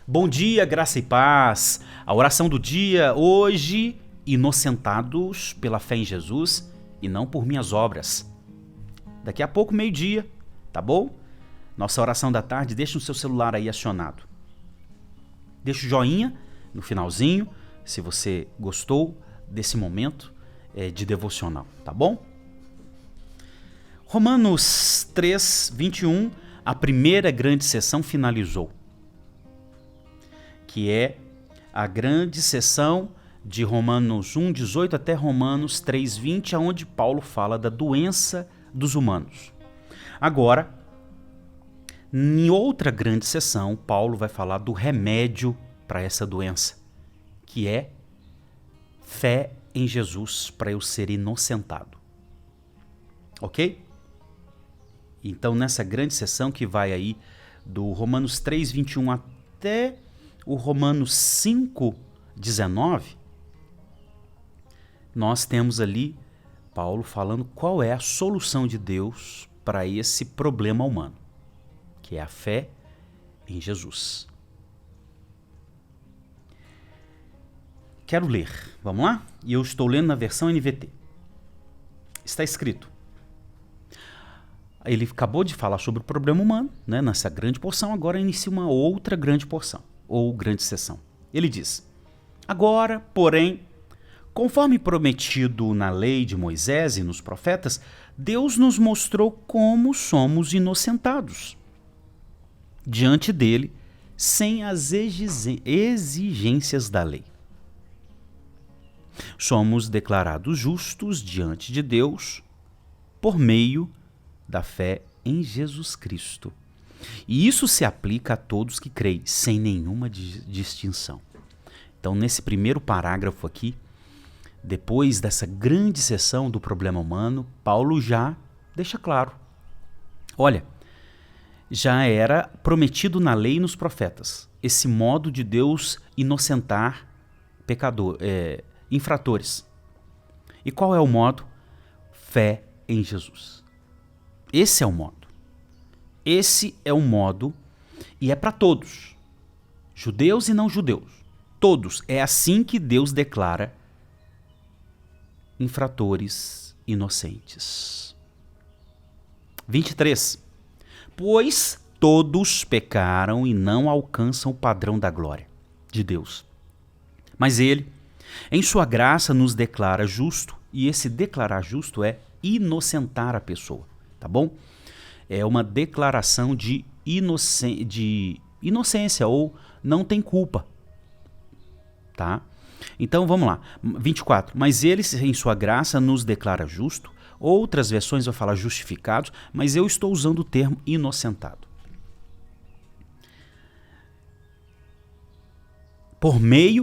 Bom dia, graça e paz. A oração do dia hoje, inocentados pela fé em Jesus e não por minhas obras. Daqui a pouco, meio-dia, tá bom? Nossa oração da tarde, deixa o seu celular aí acionado. Deixa o joinha no finalzinho, se você gostou desse momento de devocional, tá bom? Romanos 3, 21, a primeira grande sessão finalizou, que é a grande sessão de Romanos 1, 18 até Romanos 3, 20, onde Paulo fala da doença dos humanos. Agora, em outra grande sessão, Paulo vai falar do remédio para essa doença, que é fé em Jesus para eu ser inocentado. Ok? Então, nessa grande sessão que vai aí do Romanos 3, 21 até o Romanos 5, 19, nós temos ali Paulo falando qual é a solução de Deus para esse problema humano, que é a fé em Jesus. Quero ler, vamos lá? E eu estou lendo na versão NVT. Está escrito. Ele acabou de falar sobre o problema humano, né, nessa grande porção, agora inicia uma outra grande porção, ou grande sessão. Ele diz: agora, porém, conforme prometido na lei de Moisés e nos profetas, Deus nos mostrou como somos inocentados diante dele, sem as exigências da lei. Somos declarados justos diante de Deus por meio da fé em Jesus Cristo. E isso se aplica a todos que creem, sem nenhuma distinção. Então, nesse primeiro parágrafo aqui, depois dessa grande sessão do problema humano, Paulo já deixa claro. Olha, já era prometido na lei e nos profetas esse modo de Deus inocentar infratores. E qual é o modo? Fé em Jesus. Esse é o modo. Esse é o modo e é para todos, judeus e não judeus. Todos. É assim que Deus declara infratores inocentes. 23. Pois todos pecaram e não alcançam o padrão da glória de Deus. Mas Ele, em sua graça, nos declara justo, e esse declarar justo é inocentar a pessoa, tá bom? É uma declaração de inocência ou não tem culpa, tá? Então vamos lá, 24. Mas Ele, em sua graça, nos declara justo. Outras versões vão falar justificados, mas eu estou usando o termo inocentado.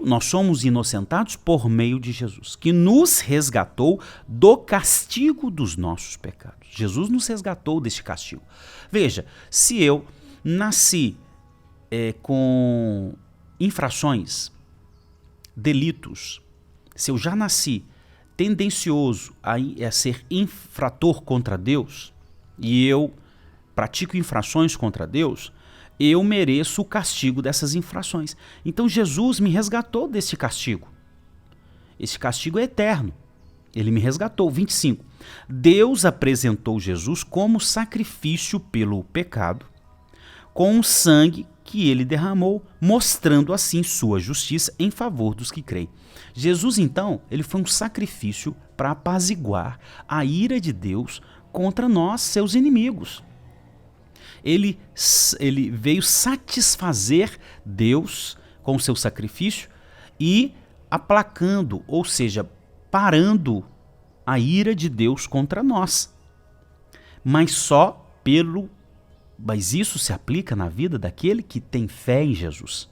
Nós somos inocentados por meio de Jesus, que nos resgatou do castigo dos nossos pecados. Jesus nos resgatou deste castigo. Veja, se eu nasci com infrações, delitos, se eu já nasci tendencioso a ser infrator contra Deus, e eu pratico infrações contra Deus, eu mereço o castigo dessas infrações. Então Jesus me resgatou desse castigo. Esse castigo é eterno. Ele me resgatou. 25. Deus apresentou Jesus como sacrifício pelo pecado, com o sangue que ele derramou, mostrando assim sua justiça em favor dos que creem. Jesus, então, ele foi um sacrifício para apaziguar a ira de Deus contra nós, seus inimigos. Ele veio satisfazer Deus com o seu sacrifício e aplacando, ou seja, parando a ira de Deus contra nós. Mas isso se aplica na vida daquele que tem fé em Jesus.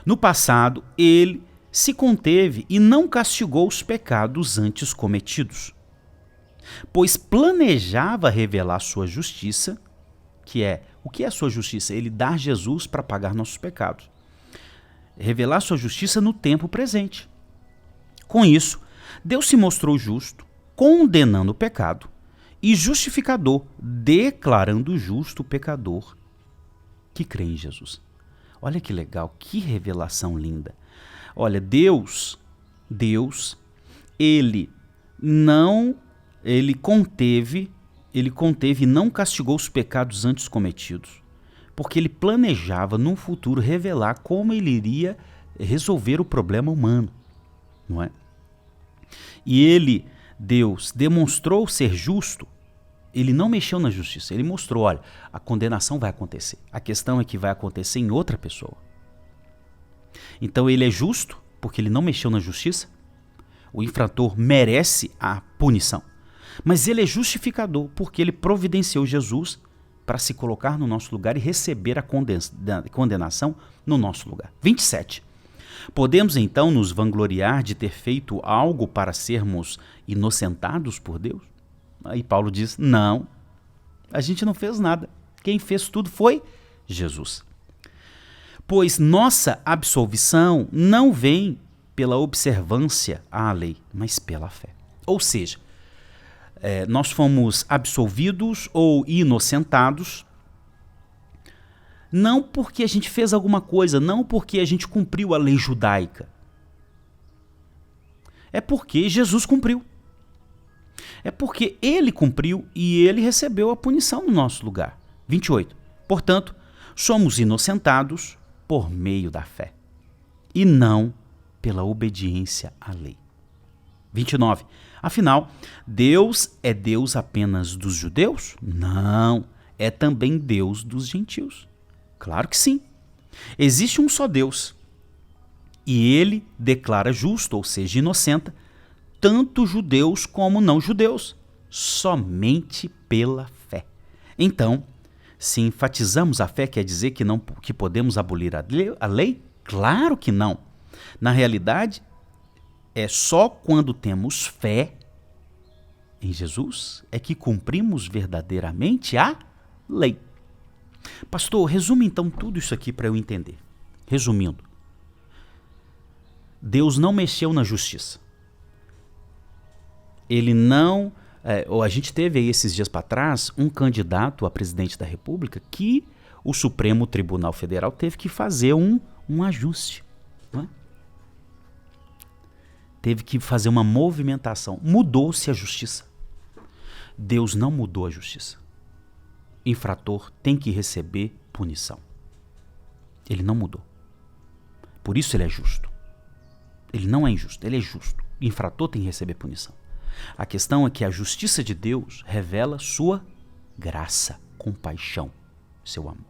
No passado, ele se conteve e não castigou os pecados antes cometidos, pois planejava revelar sua justiça, o que é a sua justiça? Ele dar Jesus para pagar nossos pecados. Revelar sua justiça no tempo presente. Com isso, Deus se mostrou justo, condenando o pecado, e justificador, declarando justo o pecador que crê em Jesus. Olha que legal, que revelação linda. Olha, Deus, ele não, ele conteve e não castigou os pecados antes cometidos, porque ele planejava no futuro revelar como ele iria resolver o problema humano, não é? E ele, Deus, demonstrou ser justo. Ele não mexeu na justiça, ele mostrou, olha, a condenação vai acontecer. A questão é que vai acontecer em outra pessoa. Então ele é justo, porque ele não mexeu na justiça. O infrator merece a punição. Mas ele é justificador, porque ele providenciou Jesus para se colocar no nosso lugar e receber a condenação no nosso lugar. 27. Podemos então nos vangloriar de ter feito algo para sermos inocentados por Deus? Aí Paulo diz, não, a gente não fez nada. Quem fez tudo foi Jesus. Pois nossa absolvição não vem pela observância à lei, mas pela fé. Ou seja, nós fomos absolvidos ou inocentados não porque a gente fez alguma coisa, não porque a gente cumpriu a lei judaica. É porque Jesus cumpriu. É porque ele cumpriu e ele recebeu a punição no nosso lugar. 28. Portanto, somos inocentados por meio da fé e não pela obediência à lei. 29. Afinal, Deus é Deus apenas dos judeus? Não, é também Deus dos gentios. Claro que sim. Existe um só Deus e ele declara justo, ou seja, inocenta, tanto judeus como não judeus, somente pela fé. Então, se enfatizamos a fé, quer dizer que podemos abolir a lei? Claro que não. Na realidade, é só quando temos fé em Jesus é que cumprimos verdadeiramente a lei. Pastor, resume então tudo isso aqui para eu entender. Resumindo, Deus não mexeu na justiça. Ele não... a gente teve aí esses dias para trás um candidato a presidente da República que o Supremo Tribunal Federal teve que fazer um ajuste. Não é? Teve que fazer uma movimentação. Mudou-se a justiça. Deus não mudou a justiça. Infrator tem que receber punição. Ele não mudou. Por isso ele é justo. Ele não é injusto, ele é justo. O infrator tem que receber punição. A questão é que a justiça de Deus revela sua graça, compaixão, seu amor.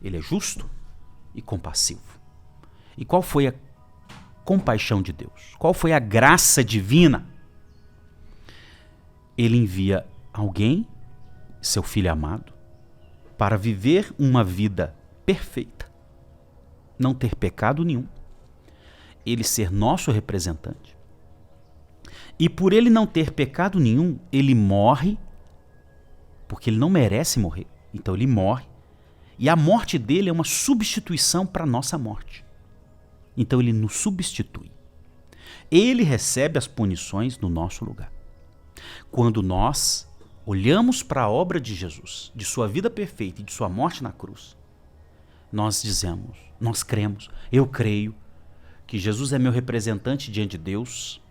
Ele é justo e compassivo. E qual foi a compaixão de Deus? Qual foi a graça divina? Ele envia alguém, seu filho amado, para viver uma vida perfeita, não ter pecado nenhum, ele ser nosso representante. E por ele não ter pecado nenhum, ele morre, porque ele não merece morrer. Então ele morre. E a morte dele é uma substituição para a nossa morte. Então ele nos substitui. Ele recebe as punições no nosso lugar. Quando nós olhamos para a obra de Jesus, de sua vida perfeita e de sua morte na cruz, nós dizemos, nós cremos, eu creio que Jesus é meu representante diante de Deus.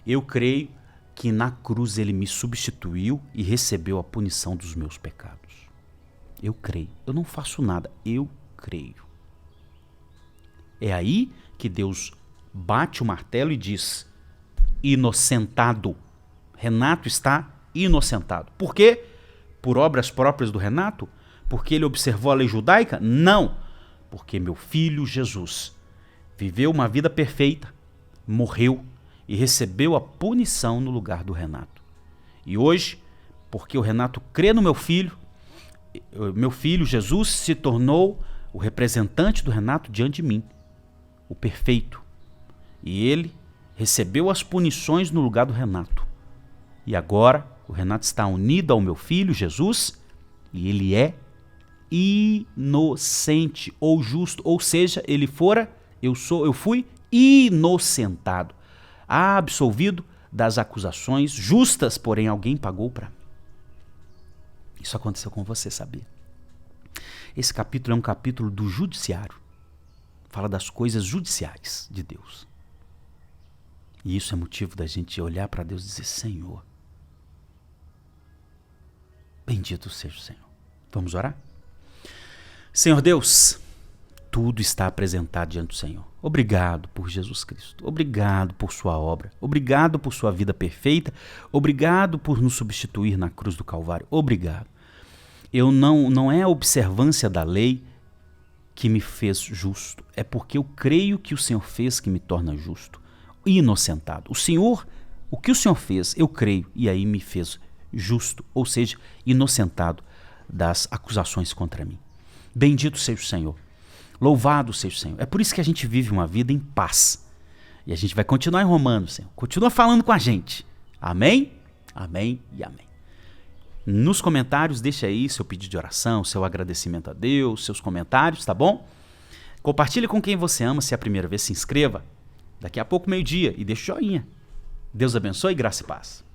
Eu creio que na cruz ele me substituiu e recebeu a punição dos meus pecados. Eu creio. Eu não faço nada. Eu creio. É aí que Deus bate o martelo e diz, inocentado. Renato está inocentado. Por quê? Por obras próprias do Renato? Porque ele observou a lei judaica? Não. Porque meu filho Jesus viveu uma vida perfeita, morreu e recebeu a punição no lugar do Renato. E hoje, porque o Renato crê no meu filho Jesus se tornou o representante do Renato diante de mim, o perfeito. E ele recebeu as punições no lugar do Renato. E agora o Renato está unido ao meu filho Jesus e ele é inocente ou justo, ou seja, eu fui inocentado, absolvido das acusações justas, porém alguém pagou para mim. Isso aconteceu com você, sabia? Esse capítulo é um capítulo do judiciário. fala das coisas judiciais de Deus. E isso é motivo da gente olhar para Deus e dizer: Senhor, bendito seja o Senhor. Vamos orar? Senhor Deus, tudo está apresentado diante do Senhor. Obrigado por Jesus Cristo. Obrigado por sua obra. Obrigado por sua vida perfeita. Obrigado por nos substituir na cruz do Calvário. Obrigado. Não é a observância da lei que me fez justo. É porque eu creio que o Senhor fez que me torna justo. Inocentado. O que o Senhor fez, eu creio, e aí me fez justo, ou seja, inocentado das acusações contra mim. Bendito seja o Senhor. Louvado seja o Senhor. É por isso que a gente vive uma vida em paz. E a gente vai continuar em Romanos, Senhor. Continua falando com a gente. Amém? Amém e amém. Nos comentários, deixa aí seu pedido de oração, seu agradecimento a Deus, seus comentários, tá bom? Compartilhe com quem você ama. Se é a primeira vez, se inscreva. Daqui a pouco, meio-dia, e deixa o joinha. Deus abençoe, graça e paz.